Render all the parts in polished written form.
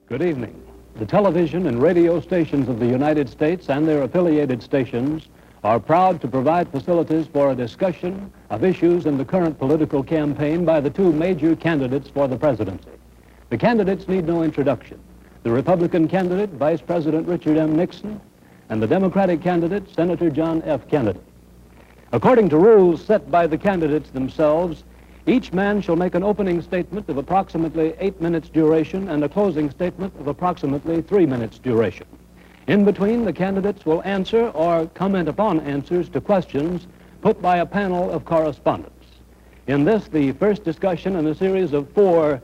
Good evening. The television and radio stations of the United States and their affiliated stations are proud to provide facilities for a discussion of issues in the current political campaign by the two major candidates for the presidency. The candidates need no introduction. The Republican candidate, Vice President Richard M. Nixon, and the Democratic candidate, Senator John F. Kennedy. According to rules set by the candidates themselves, each man shall make an opening statement of approximately 8 minutes duration and a closing statement of approximately 3 minutes duration. In between, the candidates will answer or comment upon answers to questions put by a panel of correspondents. In this, the first discussion in a series of 4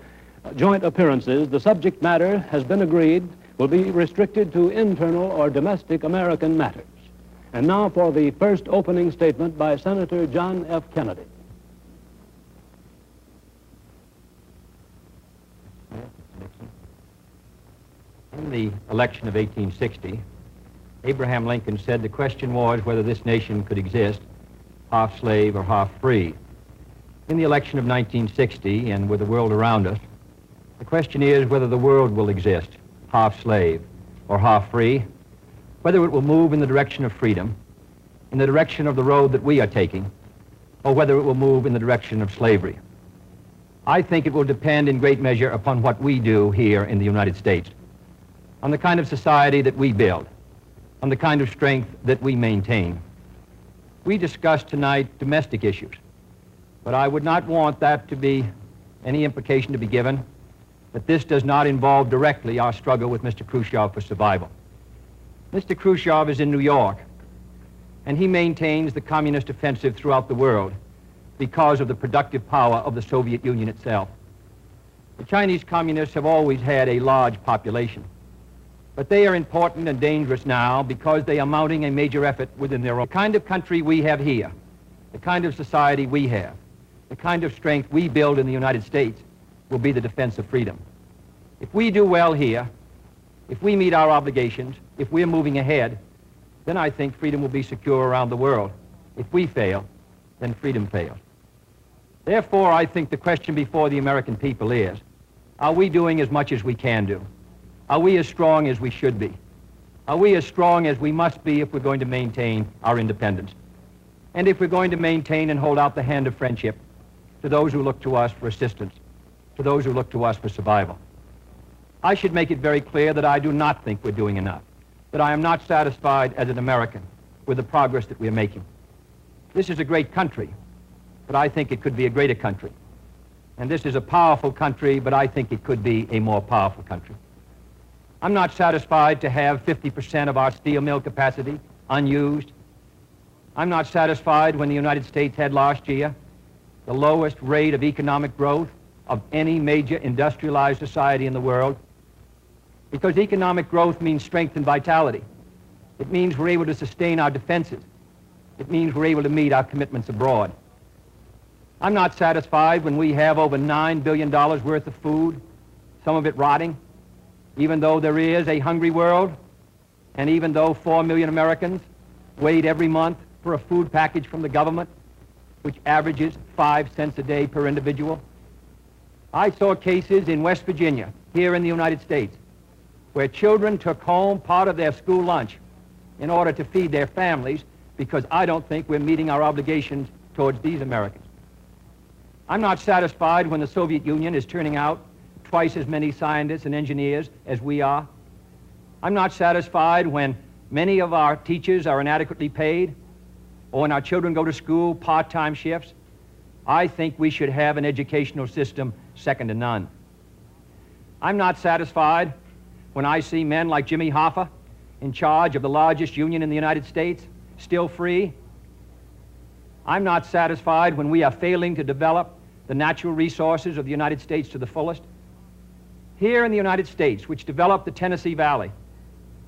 joint appearances, the subject matter has been agreed will be restricted to internal or domestic American matters. And now for the first opening statement by Senator John F. Kennedy. In the election of 1860, Abraham Lincoln said the question was whether this nation could exist half slave or half free. In the election of 1960, and with the world around us, the question is whether the world will exist half slave or half free, whether it will move in the direction of freedom, in the direction of the road that we are taking, or whether it will move in the direction of slavery. I think it will depend in great measure upon what we do here in the United States, on the kind of society that we build, on the kind of strength that we maintain. We discussed tonight domestic issues, but I would not want that to be any implication to be given that this does not involve directly our struggle with Mr. Khrushchev for survival. Mr. Khrushchev is in New York, and he maintains the communist offensive throughout the world because of the productive power of the Soviet Union itself. The Chinese communists have always had a large population, but they are important and dangerous now because they are mounting a major effort within their own. The kind of country we have here, the kind of society we have, the kind of strength we build in the United States will be the defense of freedom. If we do well here, if we meet our obligations, if we're moving ahead, then I think freedom will be secure around the world. If we fail, then freedom fails. Therefore, I think the question before the American people is, are we doing as much as we can do? Are we as strong as we should be? Are we as strong as we must be if we're going to maintain our independence? And if we're going to maintain and hold out the hand of friendship to those who look to us for assistance, to those who look to us for survival? I should make it very clear that I do not think we're doing enough, that I am not satisfied as an American with the progress that we're making. This is a great country, but I think it could be a greater country. And this is a powerful country, but I think it could be a more powerful country. I'm not satisfied to have 50% of our steel mill capacity unused. I'm not satisfied when the United States had last year the lowest rate of economic growth of any major industrialized society in the world, because economic growth means strength and vitality. It means we're able to sustain our defenses. It means we're able to meet our commitments abroad. I'm not satisfied when we have over $9 billion worth of food, some of it rotting, even though there is a hungry world, and even though 4 million Americans wait every month for a food package from the government, which averages 5 cents a day per individual. I saw cases in West Virginia, here in the United States, where children took home part of their school lunch in order to feed their families, because I don't think we're meeting our obligations towards these Americans. I'm not satisfied when the Soviet Union is turning out twice as many scientists and engineers as we are. I'm not satisfied when many of our teachers are inadequately paid, or when our children go to school part-time shifts. I think we should have an educational system second to none. I'm not satisfied when I see men like Jimmy Hoffa in charge of the largest union in the United States, still free. I'm not satisfied when we are failing to develop the natural resources of the United States to the fullest. Here in the United States, which developed the Tennessee Valley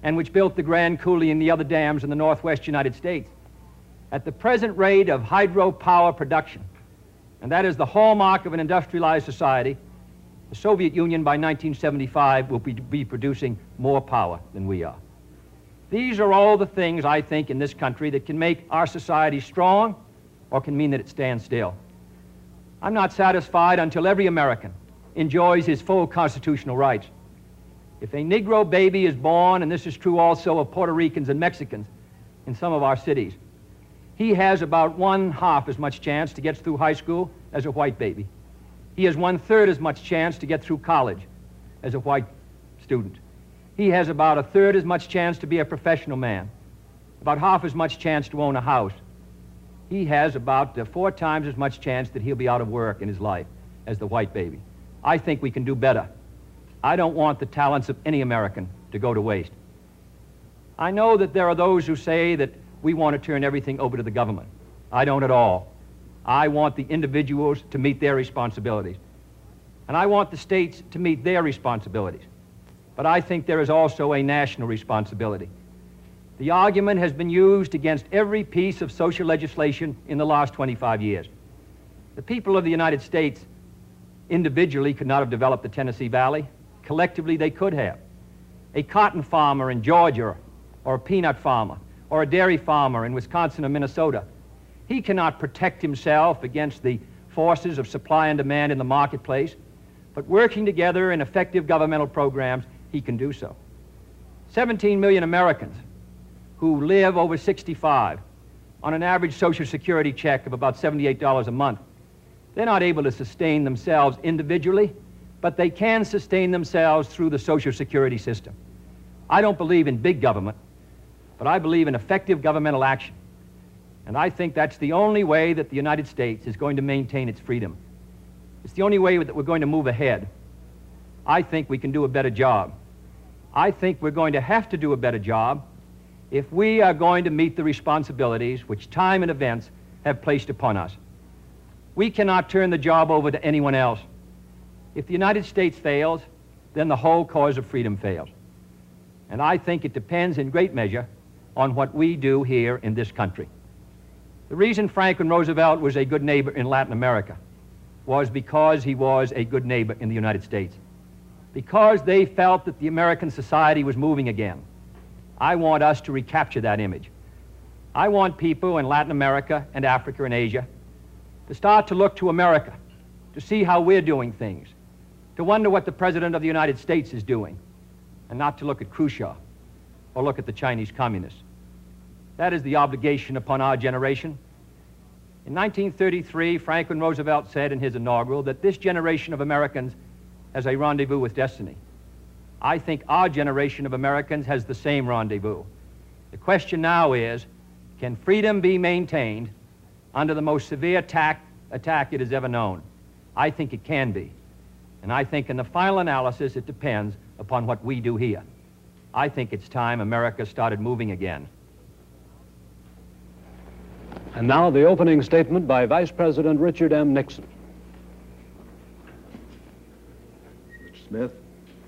and which built the Grand Coulee and the other dams in the northwest United States, at the present rate of hydropower production, and that is the hallmark of an industrialized society, the Soviet Union by 1975 will be producing more power than we are. These are all the things, I think, in this country that can make our society strong or can mean that it stands still. I'm not satisfied until every American enjoys his full constitutional rights. If a Negro baby is born, and this is true also of Puerto Ricans and Mexicans in some of our cities, he has about 1/2 as much chance to get through high school as a white baby. He has 1/3 as much chance to get through college as a white student. He has about 1/3 as much chance to be a professional man, about 1/2 as much chance to own a house. He has about 4 times as much chance that he'll be out of work in his life as the white baby. I think we can do better. I don't want the talents of any American to go to waste. I know that there are those who say that we want to turn everything over to the government. I don't at all. I want the individuals to meet their responsibilities. And I want the states to meet their responsibilities. But I think there is also a national responsibility. The argument has been used against every piece of social legislation in the last 25 years. The people of the United States individually could not have developed the Tennessee Valley. Collectively, they could have. A cotton farmer in Georgia, or a peanut farmer, or a dairy farmer in Wisconsin or Minnesota, he cannot protect himself against the forces of supply and demand in the marketplace, but working together in effective governmental programs, he can do so. 17 million Americans who live over 65 on an average Social Security check of about $78 a month, they're not able to sustain themselves individually, but they can sustain themselves through the Social Security system. I don't believe in big government, but I believe in effective governmental action. And I think that's the only way that the United States is going to maintain its freedom. It's the only way that we're going to move ahead. I think we can do a better job. I think we're going to have to do a better job if we are going to meet the responsibilities which time and events have placed upon us. We cannot turn the job over to anyone else. If the United States fails, then the whole cause of freedom fails. And I think it depends in great measure on what we do here in this country. The reason Franklin Roosevelt was a good neighbor in Latin America was because he was a good neighbor in the United States. Because they felt that the American society was moving again. I want us to recapture that image. I want people in Latin America and Africa and Asia to start to look to America, to see how we're doing things, to wonder what the President of the United States is doing, and not to look at Khrushchev or look at the Chinese communists. That is the obligation upon our generation. In 1933, Franklin Roosevelt said in his inaugural that this generation of Americans has a rendezvous with destiny. I think our generation of Americans has the same rendezvous. The question now is, can freedom be maintained under the most severe attack it has ever known? I think it can be. And I think in the final analysis, it depends upon what we do here. I think it's time America started moving again. And now the opening statement by Vice President Richard M. Nixon. Mr. Smith,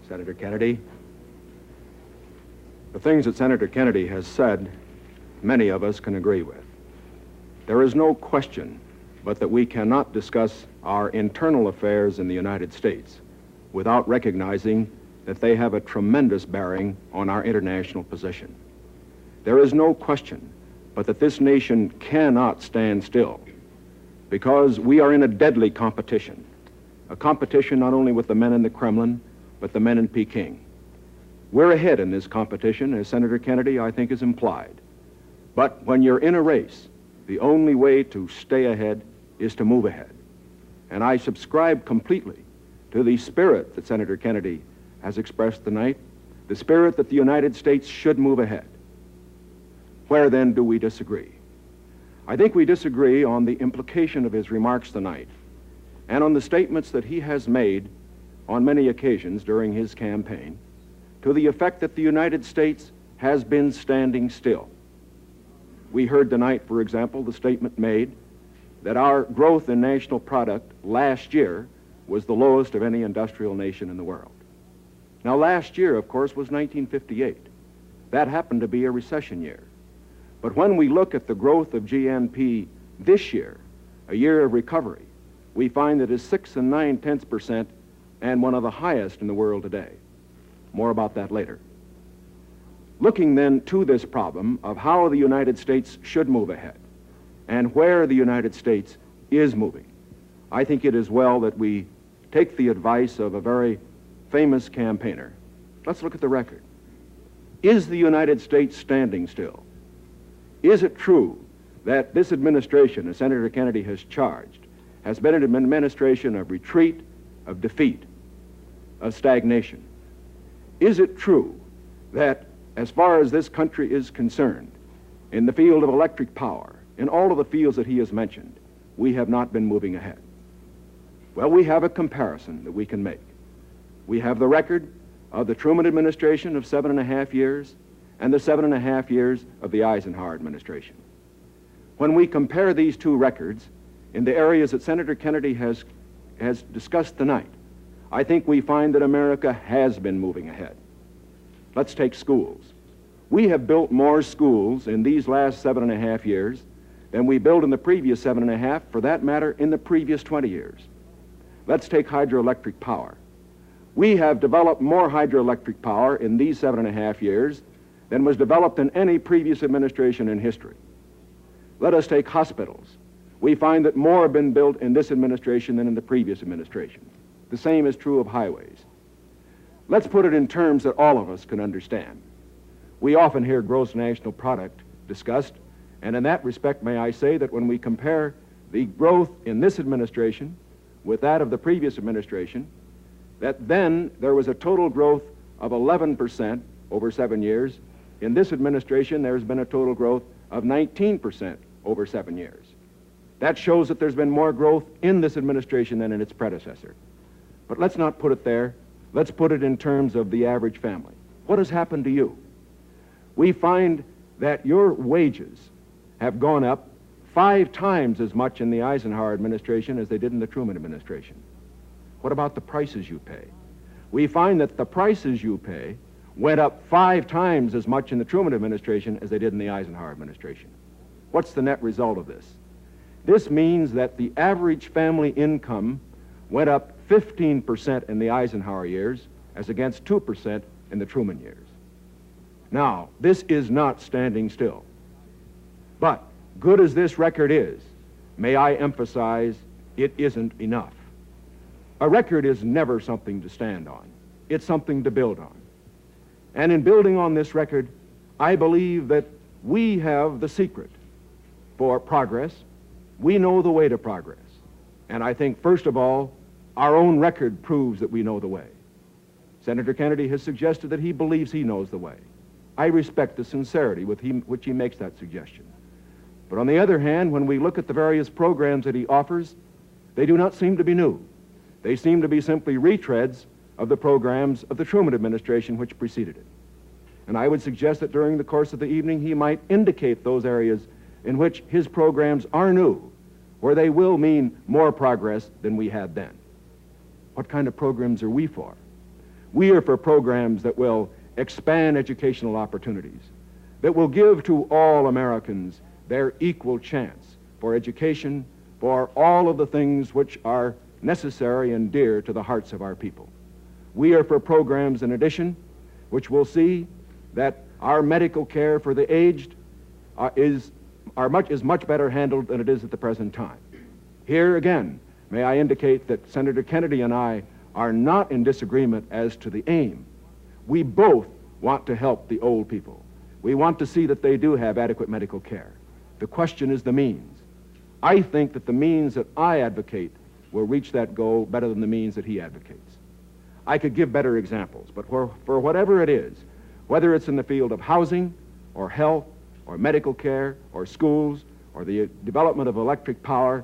Senator Kennedy, the things that Senator Kennedy has said, many of us can agree with. There is no question but that we cannot discuss our internal affairs in the United States without recognizing that they have a tremendous bearing on our international position. There is no question but that this nation cannot stand still because we are in a deadly competition, a competition not only with the men in the Kremlin, but the men in Peking. We're ahead in this competition, as Senator Kennedy, I think, has implied. But when you're in a race, the only way to stay ahead is to move ahead. And I subscribe completely to the spirit that Senator Kennedy has expressed tonight, the spirit that the United States should move ahead. Where then do we disagree? I think we disagree on the implication of his remarks tonight and on the statements that he has made on many occasions during his campaign to the effect that the United States has been standing still. We heard tonight, for example, the statement made that our growth in national product last year was the lowest of any industrial nation in the world. Now, last year, of course, was 1958. That happened to be a recession year. But when we look at the growth of GNP this year, a year of recovery, we find that it's 6 9/10% and one of the highest in the world today. More about that later. Looking then to this problem of how the United States should move ahead and where the United States is moving, I think it is well that we take the advice of a very famous campaigner Let's look at the record. Is the United States standing still? Is it true that this administration, as Senator Kennedy has charged, has been an administration of retreat, of defeat, of stagnation? Is it true that, as far as this country is concerned, in the field of electric power, in all of the fields that he has mentioned, we have not been moving ahead? Well, we have a comparison that we can make. We have the record of the Truman administration of 7.5 years and the 7.5 years of the Eisenhower administration. When we compare these two records in the areas that Senator Kennedy has discussed tonight, I think we find that America has been moving ahead. Let's take schools. We have built more schools in these last 7.5 years than we built in the previous 7.5, for that matter, in the previous 20 years. Let's take hydroelectric power. We have developed more hydroelectric power in these 7.5 years than was developed in any previous administration in history. Let us take hospitals. We find that more have been built in this administration than in the previous administration. The same is true of highways. Let's put it in terms that all of us can understand. We often hear gross national product discussed, and in that respect, may I say that when we compare the growth in this administration with that of the previous administration, that then there was a total growth of 11% over 7 years. In this administration, there's been a total growth of 19% over 7 years. That shows that there's been more growth in this administration than in its predecessor. But let's not put it there. Let's put it in terms of the average family. What has happened to you? We find that your wages have gone up 5 times as much in the Eisenhower administration as they did in the Truman administration. What about the prices you pay? We find that the prices you pay went up 5 times as much in the Truman administration as they did in the Eisenhower administration. What's the net result of this? This means that the average family income went up 15% in the Eisenhower years as against 2% in the Truman years. Now, this is not standing still. But good as this record is, may I emphasize, it isn't enough. A record is never something to stand on. It's something to build on. And in building on this record, I believe that we have the secret for progress. We know the way to progress. And I think, first of all, our own record proves that we know the way. Senator Kennedy has suggested that he believes he knows the way. I respect the sincerity with which he makes that suggestion. But on the other hand, when we look at the various programs that he offers, they do not seem to be new. They seem to be simply retreads of the programs of the Truman administration which preceded it. And I would suggest that during the course of the evening he might indicate those areas in which his programs are new, where they will mean more progress than we had then. What kind of programs are we for? We are for programs that will expand educational opportunities, that will give to all Americans their equal chance for education, for all of the things which are necessary and dear to the hearts of our people. We are for programs, in addition, which will see that our medical care for the aged is much better handled than it is at the present time. Here again, may I indicate that Senator Kennedy and I are not in disagreement as to the aim. We both want to help the old people. We want to see that they do have adequate medical care. The question is the means. I think that the means that I advocate will reach that goal better than the means that he advocates. I could give better examples, but for whatever it is, whether it's in the field of housing or health or medical care or schools or the development of electric power,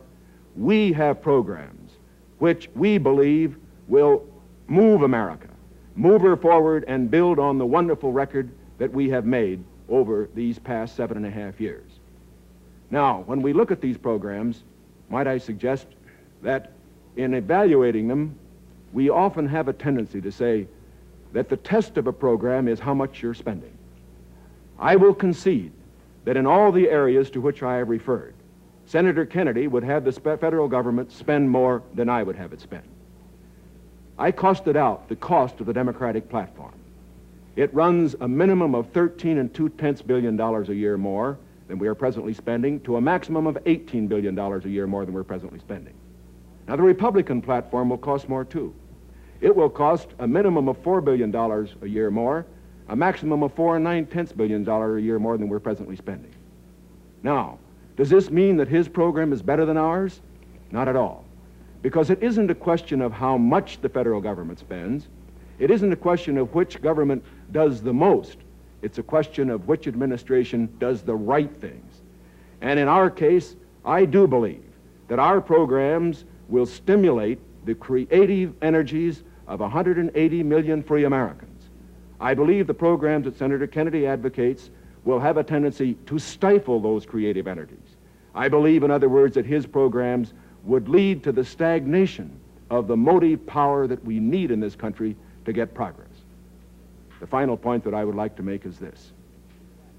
we have programs which we believe will move America, move her forward and build on the wonderful record that we have made over these past 7.5 years. Now, when we look at these programs, might I suggest that in evaluating them, we often have a tendency to say that the test of a program is how much you're spending. I will concede that in all the areas to which I have referred, Senator Kennedy would have the federal government spend more than I would have it spend. I costed out the cost of the Democratic platform. It runs a minimum of $13.2 billion a year more than we are presently spending to a maximum of $18 billion a year more than we're presently spending. Now, the Republican platform will cost more, too. It will cost a minimum of $4 billion a year more, a maximum of $4.9 billion a year more than we're presently spending. Now, does this mean that his program is better than ours? Not at all. Because it isn't a question of how much the federal government spends. It isn't a question of which government does the most. It's a question of which administration does the right things. And in our case, I do believe that our programs will stimulate the creative energies of 180 million free Americans. I believe the programs that Senator Kennedy advocates will have a tendency to stifle those creative energies. I believe, in other words, that his programs would lead to the stagnation of the motive power that we need in this country to get progress. The final point that I would like to make is this.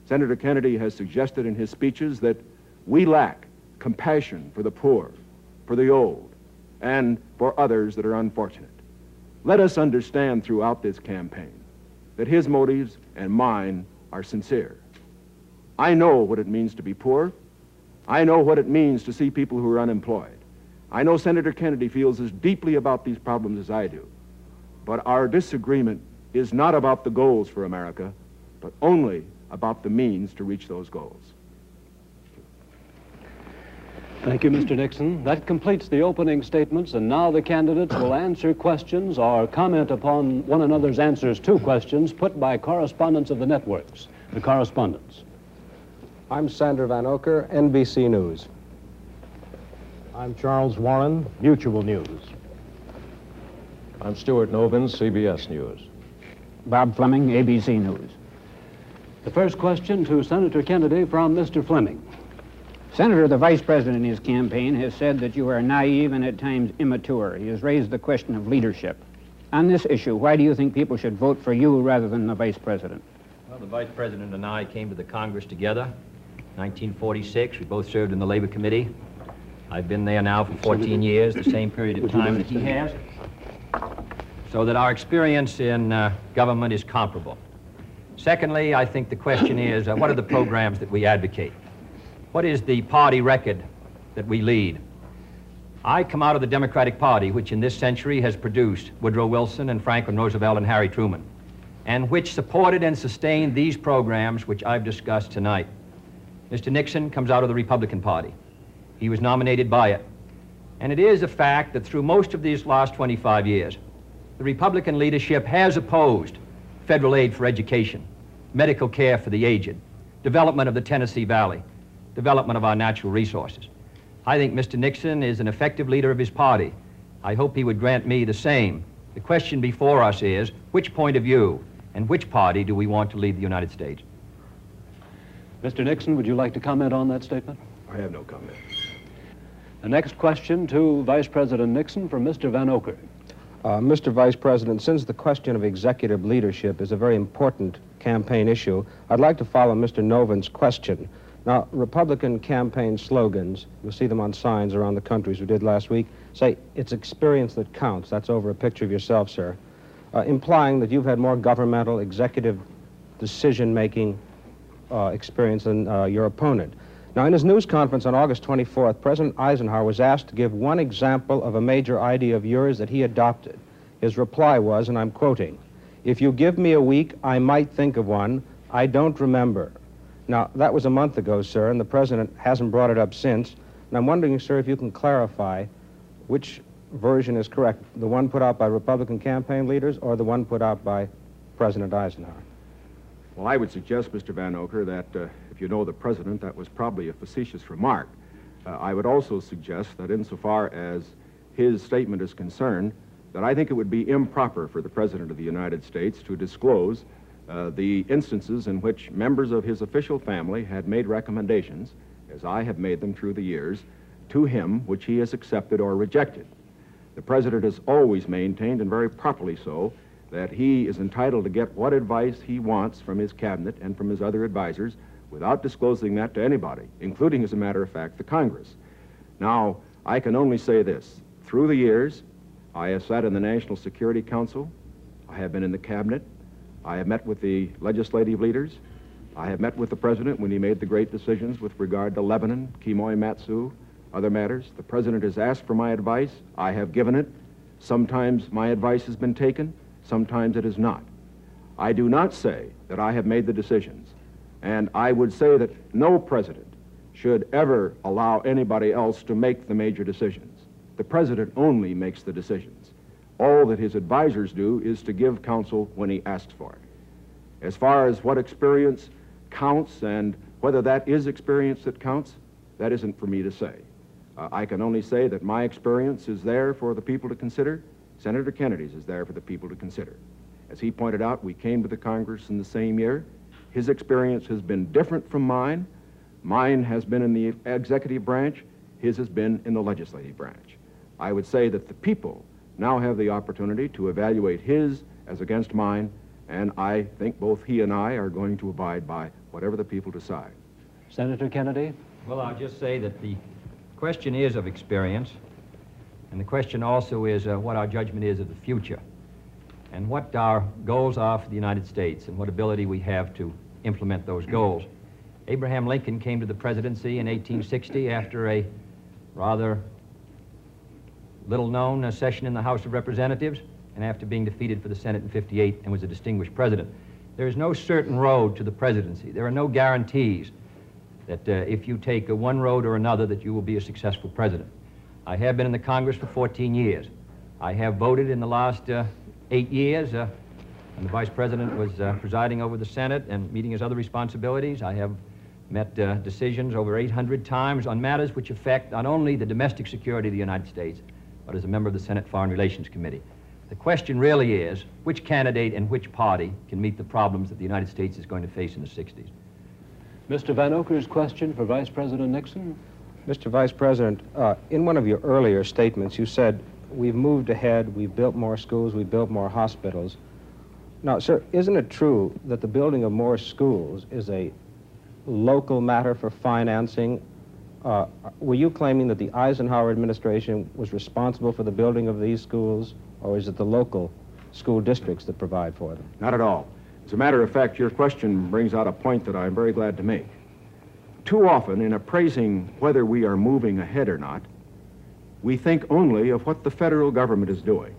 Senator Kennedy has suggested in his speeches that we lack compassion for the poor, for the old, and for others that are unfortunate. Let us understand throughout this campaign that his motives and mine are sincere. I know what it means to be poor. I know what it means to see people who are unemployed. I know Senator Kennedy feels as deeply about these problems as I do. But our disagreement is not about the goals for America, but only about the means to reach those goals. Thank you, Mr. Nixon. That completes the opening statements, and now the candidates will answer questions or comment upon one another's answers to questions put by correspondents of the networks. The correspondents. I'm Sander Van Oker, NBC News. I'm Charles Warren, Mutual News. I'm Stuart Novins, CBS News. Bob Fleming, ABC News. The first question to Senator Kennedy from Mr. Fleming. Senator, the Vice President in his campaign has said that you are naive and at times immature. He has raised the question of leadership. On this issue, why do you think people should vote for you rather than the Vice President? Well, the Vice President and I came to the Congress together. 1946, we both served in the Labor Committee. I've been there now for 14 years, the same period of time that he has. So that our experience in government is comparable. Secondly, I think the question is, what are the programs that we advocate? What is the party record that we lead? I come out of the Democratic Party, which in this century has produced Woodrow Wilson and Franklin Roosevelt and Harry Truman, and which supported and sustained these programs which I've discussed tonight. Mr. Nixon comes out of the Republican Party. He was nominated by it. And it is a fact that through most of these last 25 years, the Republican leadership has opposed federal aid for education, medical care for the aged, development of the Tennessee Valley, development of our natural resources. I think Mr. Nixon is an effective leader of his party. I hope he would grant me the same. The question before us is, which point of view and which party do we want to lead the United States? Mr. Nixon, would you like to comment on that statement? I have no comment. The next question to Vice President Nixon from Mr. Van Oker. Mr. Vice President, since the question of executive leadership is a very important campaign issue, I'd like to follow Mr. Novin's question. Now, Republican campaign slogans, you'll see them on signs around the country, as we did last week, say, it's experience that counts. That's over a picture of yourself, sir, implying that you've had more governmental, executive decision-making experience than your opponent. Now, in his news conference on August 24th, President Eisenhower was asked to give one example of a major idea of yours that he adopted. His reply was, and I'm quoting, "If you give me a week, I might think of one. I don't remember." Now, that was a month ago, sir, and the President hasn't brought it up since. And I'm wondering, sir, if you can clarify which version is correct, the one put out by Republican campaign leaders or the one put out by President Eisenhower? Well, I would suggest, Mr. Van Oker, that if you know the President, that was probably a facetious remark. I would also suggest that insofar as his statement is concerned, that I think it would be improper for the President of the United States to disclose the instances in which members of his official family had made recommendations, as I have made them through the years, to him which he has accepted or rejected. The President has always maintained, and very properly so, that he is entitled to get what advice he wants from his cabinet and from his other advisors without disclosing that to anybody, including, as a matter of fact, the Congress. Now, I can only say this. Through the years, I have sat in the National Security Council. I have been in the cabinet. I have met with the legislative leaders. I have met with the President when he made the great decisions with regard to Lebanon, Kimoy Matsu, other matters. The President has asked for my advice. I have given it. Sometimes my advice has been taken, sometimes it is not. I do not say that I have made the decisions, and I would say that no president should ever allow anybody else to make the major decisions. The president only makes the decisions. All that his advisors do is to give counsel when he asks for it. As far as what experience counts and whether that is experience that counts, that isn't for me to say. I can only say that my experience is there for the people to consider. Senator Kennedy's is there for the people to consider. As he pointed out, we came to the Congress in the same year. His experience has been different from mine. Mine has been in the executive branch. His has been in the legislative branch. I would say that the people now have the opportunity to evaluate his as against mine, and I think both he and I are going to abide by whatever the people decide. Senator Kennedy? Well, I'll just say that the question is of experience, and the question also is what our judgment is of the future, and what our goals are for the United States, and what ability we have to implement those goals. Abraham Lincoln came to the presidency in 1860 after a rather little-known session in the House of Representatives, and after being defeated for the Senate in 58 and was a distinguished president. There is no certain road to the presidency. There are no guarantees that if you take one road or another that you will be a successful president. I have been in the Congress for 14 years. I have voted in the last 8 years when the Vice President was presiding over the Senate and meeting his other responsibilities. I have met decisions over 800 times on matters which affect not only the domestic security of the United States, but as a member of the Senate Foreign Relations Committee. The question really is, which candidate and which party can meet the problems that the United States is going to face in the 60s? Mr. Van Oker's question for Vice President Nixon. Mr. Vice President, in one of your earlier statements, you said, we've moved ahead, we've built more schools, we've built more hospitals. Now, sir, isn't it true that the building of more schools is a local matter for financing? Were you claiming that the Eisenhower administration was responsible for the building of these schools, or is it the local school districts that provide for them? Not at all. As a matter of fact, your question brings out a point that I'm very glad to make. Too often, in appraising whether we are moving ahead or not, we think only of what the federal government is doing.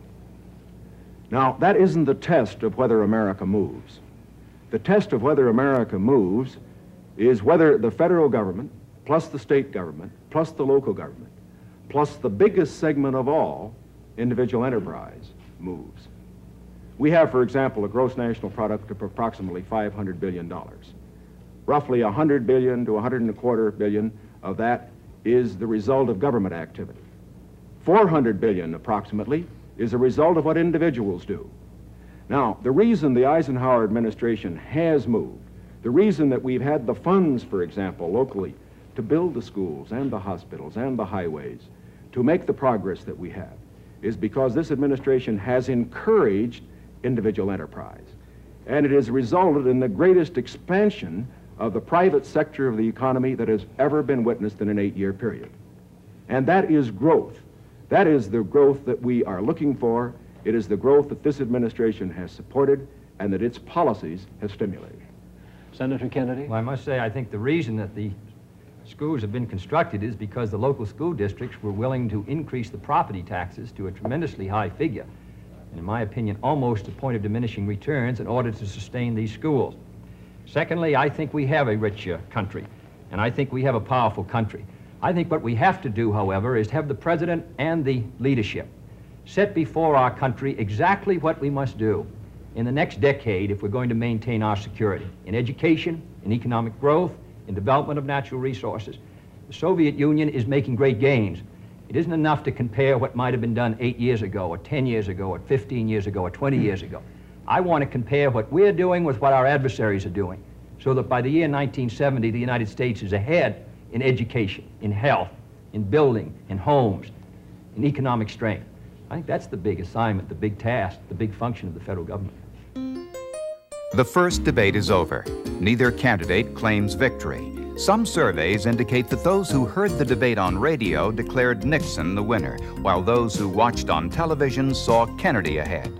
Now, that isn't the test of whether America moves. The test of whether America moves is whether the federal government, plus the state government, plus the local government, plus the biggest segment of all, individual enterprise, moves. We have, for example, a gross national product of approximately $500 billion. Roughly $100 billion to $125 billion of that is the result of government activity. $400 billion, approximately, is a result of what individuals do. Now, the reason the Eisenhower administration has moved, the reason that we've had the funds, for example, locally, to build the schools and the hospitals and the highways, to make the progress that we have, is because this administration has encouraged individual enterprise. And it has resulted in the greatest expansion of the private sector of the economy that has ever been witnessed in an 8-year period. And that is growth. That is the growth that we are looking for. It is the growth that this administration has supported and that its policies have stimulated. Senator Kennedy? Well, I must say, I think the reason that the schools have been constructed is because the local school districts were willing to increase the property taxes to a tremendously high figure, and in my opinion, almost to the point of diminishing returns in order to sustain these schools. Secondly, I think we have a rich country, and I think we have a powerful country. I think what we have to do, however, is have the president and the leadership set before our country exactly what we must do in the next decade if we're going to maintain our security in education, in economic growth, in development of natural resources. The Soviet Union is making great gains. It isn't enough to compare what might have been done 8 years ago, or 10 years ago, or 15 years ago, or 20 years ago. I want to compare what we're doing with what our adversaries are doing, so that by the year 1970, the United States is ahead in education, in health, in building, in homes, in economic strength. I think that's the big assignment, the big task, the big function of the federal government. The first debate is over. Neither candidate claims victory. Some surveys indicate that those who heard the debate on radio declared Nixon the winner, while those who watched on television saw Kennedy ahead.